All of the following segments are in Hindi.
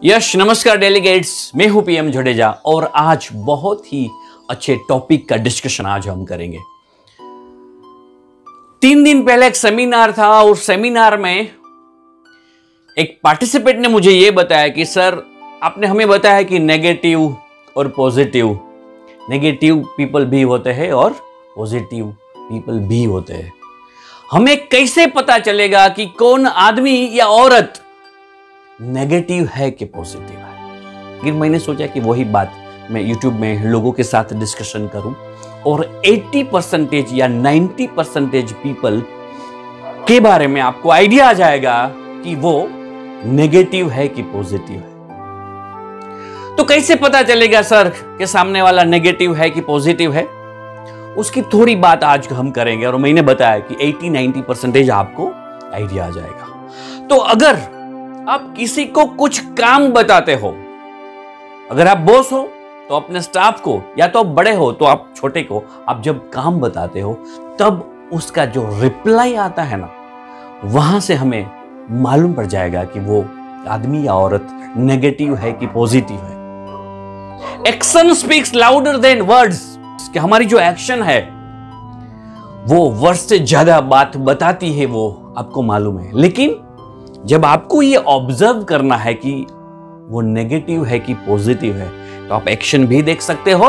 यश नमस्कार डेलीगेट्स, मैं हूं पीएम जडेजा और आज बहुत ही अच्छे टॉपिक का डिस्कशन आज हम करेंगे। 3 दिन पहले एक सेमिनार था और सेमिनार में एक पार्टिसिपेंट ने मुझे यह बताया कि सर आपने हमें बताया कि नेगेटिव और पॉजिटिव, नेगेटिव पीपल भी होते हैं और पॉजिटिव पीपल भी होते हैं। हमें कैसे पता चलेगा कि कौन आदमी या औरत नेगेटिव है कि पॉजिटिव है? फिर मैंने सोचा कि वही बात मैं यूट्यूब में लोगों के साथ डिस्कशन करूं और 80% या 90% पीपल के बारे में आपको आइडिया आ जाएगा कि वो नेगेटिव है कि पॉजिटिव है। तो कैसे पता चलेगा सर कि सामने वाला नेगेटिव है कि पॉजिटिव है? उसकी थोड़ी बात आज हम करेंगे और मैंने बताया कि 80-90% आपको आइडिया आ जाएगा। तो अगर आप किसी को कुछ काम बताते हो, अगर आप बॉस हो तो अपने स्टाफ को, या तो आप बड़े हो तो आप छोटे को, आप जब काम बताते हो तब उसका जो रिप्लाई आता है ना, वहां से हमें मालूम पड़ जाएगा कि वो आदमी या औरत नेगेटिव है कि पॉजिटिव है। Action speaks louder than words, कि हमारी जो एक्शन है वो वर्ड से ज्यादा बात बताती है, वो आपको मालूम है। लेकिन जब आपको ये ऑब्जर्व करना है कि वो नेगेटिव है कि पॉजिटिव है, तो आप एक्शन भी देख सकते हो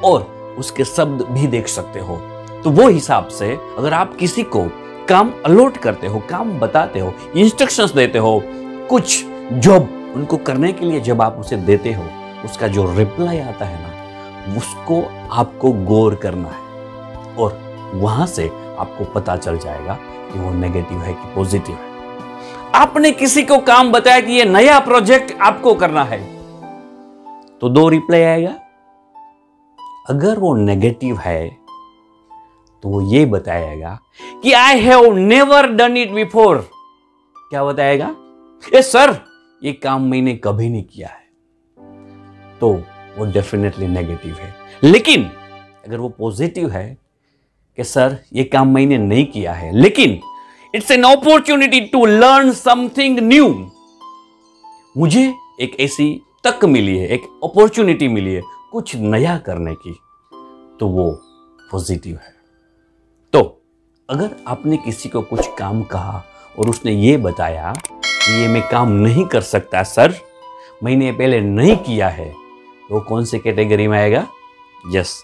और उसके शब्द भी देख सकते हो। तो वो हिसाब से अगर आप किसी को काम अलॉट करते हो, काम बताते हो, इंस्ट्रक्शंस देते हो, कुछ जॉब उनको करने के लिए जब आप उसे देते हो, उसका जो रिप्लाई आता है ना, उसको आपको गौर करना है और वहां से आपको पता चल जाएगा कि वो नेगेटिव है कि पॉजिटिव है। आपने किसी को काम बताया कि ये नया प्रोजेक्ट आपको करना है, तो 2 रिप्लाई आएगा। अगर वो नेगेटिव है तो वो ये बताएगा कि I have never done it before. क्या बताएगा? ये सर ये काम मैंने कभी नहीं किया है, तो वो डेफिनेटली नेगेटिव है। लेकिन अगर वो पॉजिटिव है कि सर ये काम मैंने नहीं किया है, लेकिन it's an opportunity to learn something new, मुझे एक ऐसी तक मिली है, एक अपॉर्चुनिटी मिली है कुछ नया करने की, तो वो पॉजिटिव है। तो अगर आपने किसी को कुछ काम कहा और उसने ये बताया कि ये मैं काम नहीं कर सकता सर, मैंने पहले नहीं किया है, तो वो कौन से कैटेगरी में आएगा? यस,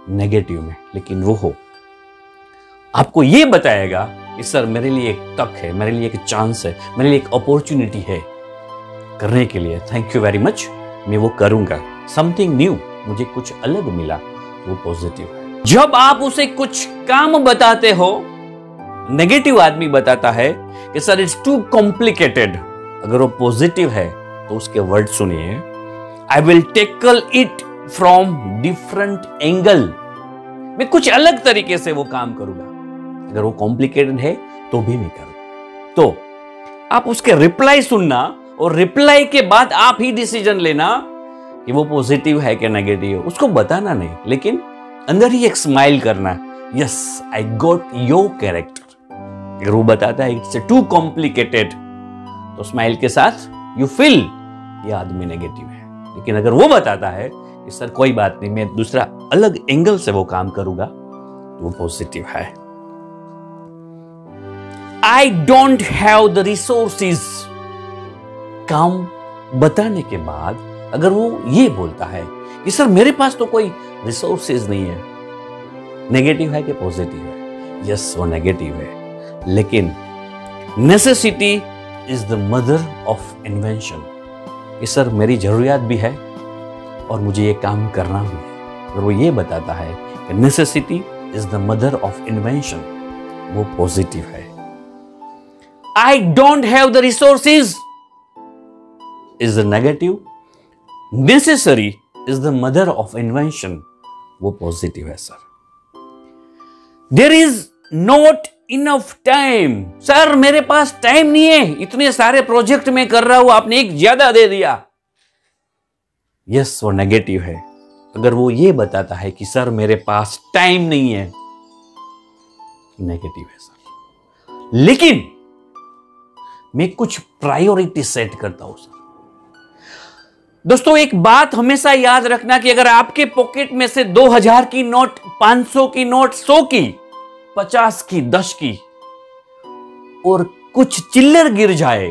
नेगेटिव में। लेकिन वो हो आपको ये बताएगा कि सर मेरे लिए एक तक है, मेरे लिए एक चांस है, मेरे लिए एक अपॉर्चुनिटी है करने के लिए, थैंक यू वेरी मच, मैं वो करूंगा, समथिंग न्यू, मुझे कुछ अलग मिला, वो पॉजिटिव है। जब आप उसे कुछ काम बताते हो, नेगेटिव आदमी बताता है कि सर इट्स टू कॉम्प्लिकेटेड, अगर वो पॉजिटिव है तो उसके वर्ड सुनिए, I will tackle it from different angle, मैं कुछ अलग तरीके से वो काम करूंगा। अगर वो कॉम्प्लिकेटेड है तो भी मैं करूं। तो आप उसके रिप्लाई सुनना और रिप्लाई के बाद आप ही डिसीजन लेना कि वो पॉजिटिव है कि नेगेटिव है। उसको बताना नहीं, लेकिन अंदर ही एक स्माइल करना, yes I got your character. अगर वो बताता है इट्स टू कॉम्प्लिकेटेड, तो स्माइल के साथ यू फील ये आदमी नेगेटिव है। लेकिन अगर वो बताता है कि सर कोई बात नहीं, मैं दूसरा अलग एंगल से वो काम करूंगा, तो वो पॉजिटिव है। I don't have the resources, काम बताने के बाद अगर वो ये बोलता है कि सर मेरे पास तो कोई रिसोर्सेज नहीं है, नेगेटिव है कि पॉजिटिव है? यस, वो नेगेटिव है। लेकिन necessity is the mother of invention, कि सर मेरी जरूरियात भी है और मुझे ये काम करना भी है। अगर वो ये बताता है कि necessity is the mother of invention, वो पॉजिटिव है। I don't have the resources is the negative, necessary is the mother of invention, वो पॉजिटिव है sir. There is not enough time, sir मेरे पास टाइम नहीं है, इतने सारे प्रोजेक्ट में कर रहा हूं, आपने एक ज्यादा दे दिया। यस, वो नेगेटिव है। अगर वो ये बताता है कि सर मेरे पास टाइम नहीं है, नेगेटिव है सर। लेकिन मैं कुछ प्रायोरिटी सेट करता हूं सर, दोस्तों एक बात हमेशा याद रखना कि अगर आपके पॉकेट में से 2000 की नोट, 500 की नोट, 100 की, 50 की, 10 की और कुछ चिल्लर गिर जाए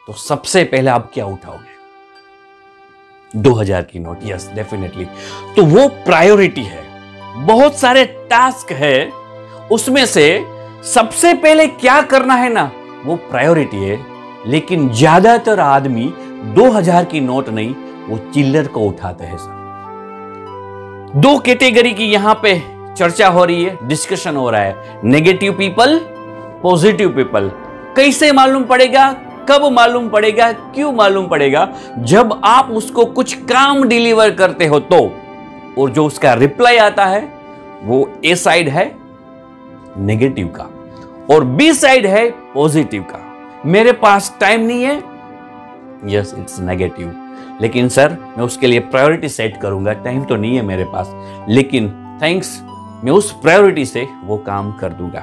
तो सबसे पहले आप क्या उठाओगे? 2000 की नोट। Yes, definitely. तो वो प्रायोरिटी है। बहुत सारे टास्क है, उसमें से सबसे पहले क्या करना है ना, वो प्रायोरिटी है। लेकिन ज्यादातर आदमी 2000 की नोट नहीं, वो चिल्लर को उठाते हैं सर। दो कैटेगरी की यहां पे चर्चा हो रही है, डिस्कशन हो रहा है। Negative people, positive people. कैसे मालूम पड़ेगा? कब मालूम पड़ेगा? क्यों मालूम पड़ेगा? जब आप उसको कुछ काम डिलीवर करते हो तो, और जो उसका रिप्लाई आता है वो ए साइड है नेगेटिव का और बी साइड है पॉजिटिव का। मेरे पास टाइम नहीं है, यस इट्स नेगेटिव। लेकिन सर मैं उसके लिए प्रायोरिटी सेट करूंगा, टाइम तो नहीं है मेरे पास, लेकिन थैंक्स मैं उस प्रायोरिटी से वो काम कर दूंगा।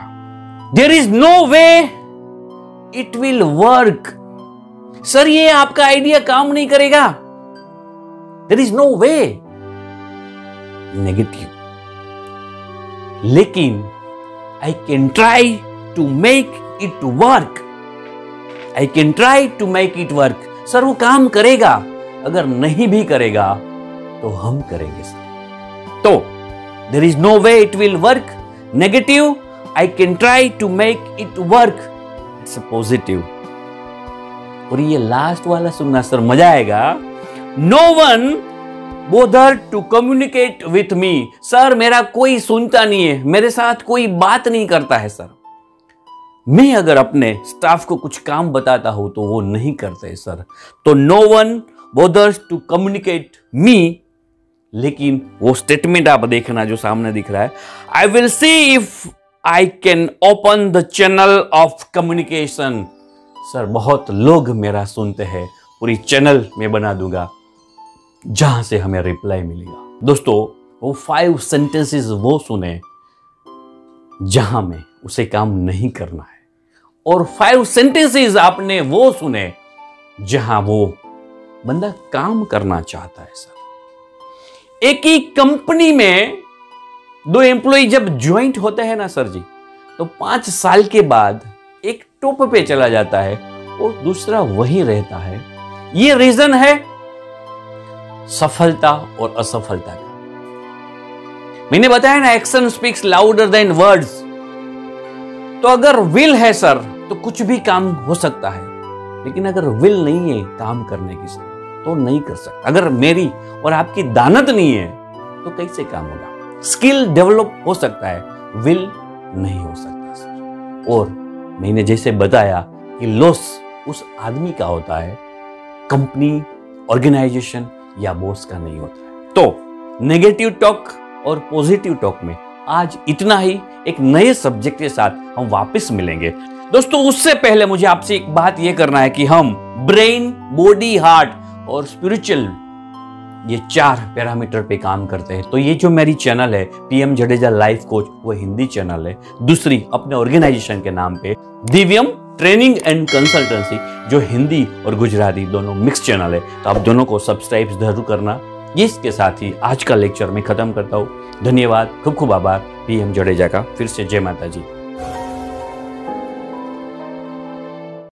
There is no way it will work. Sir ये आपका आइडिया काम नहीं करेगा। There is no way, negative. लेकिन I can try to make it work. I can try to make it work. Sir वो काम करेगा, अगर नहीं भी करेगा तो हम करेंगे सर। तो there is no way it will work, negative. I can try to make it work, it's positive. और ये लास्ट वाला सुनना सर, मजा आएगा। No one bother to communicate with me. Sir मेरा कोई सुनता नहीं है, मेरे साथ कोई बात नहीं करता है सर। मैं अगर अपने स्टाफ को कुछ काम बताता हूं तो वो नहीं करते सर। तो no one bothers to communicate मी। लेकिन वो स्टेटमेंट आप देखना जो सामने दिख रहा है, I will see if I can open the channel of communication. Sir बहुत लोग मेरा सुनते हैं, पूरी चैनल में बना दूंगा जहां से हमें रिप्लाई मिलेगा। दोस्तों वो 5 सेंटेंसेस वो सुने जहां में उसे काम नहीं करना है, और 5 सेंटेंसेस आपने वो सुने जहां वो बंदा काम करना चाहता है सर। एक ही कंपनी में 2 एम्प्लॉय जब ज्वाइंट होते हैं ना सर जी, तो 5 साल के बाद एक टॉप पे चला जाता है और दूसरा वही रहता है। ये रीजन है सफलता और असफलता का। मैंने बताया ना, action speaks louder than words. तो अगर विल है सर तो कुछ भी काम हो सकता है, लेकिन अगर विल नहीं है काम करने की सर तो नहीं कर सकता। अगर मेरी और आपकी दानत नहीं है तो कैसे काम होगा? स्किल डेवलप हो सकता है, विल नहीं हो सकता सर। और मैंने जैसे बताया कि लॉस उस आदमी का होता है, कंपनी, ऑर्गेनाइजेशन या बॉस का नहीं होता है। तो नेगेटिव टॉक और पॉजिटिव टॉक में आज इतना ही। एक नए सब्जेक्ट के साथ हम वापस मिलेंगे। दोस्तों उससे पहले मुझे आपसे एक बात यह करना है कि हम ब्रेन, बॉडी, हार्ट और स्पिरिचुअल, ये 4 पैरामीटर पे काम करते हैं। तो ये जो मेरी चैनल है PM जडेजा लाइफ कोच, वो हिंदी चैनल है। दूसरी अपने ऑर्गेनाइजेशन के नाम पे दिव्यम ट्रेनिंग एंड कंसल्टेंसी, जो हिंदी और गुजराती दोनों मिक्स चैनल है। तो आप दोनों को सब्सक्राइब जरूर करना। इसके साथ ही आज का लेक्चर मैं खत्म करता हूँ। धन्यवाद, खूब खूब आभार PM जडेजा का। फिर से जय माता जी।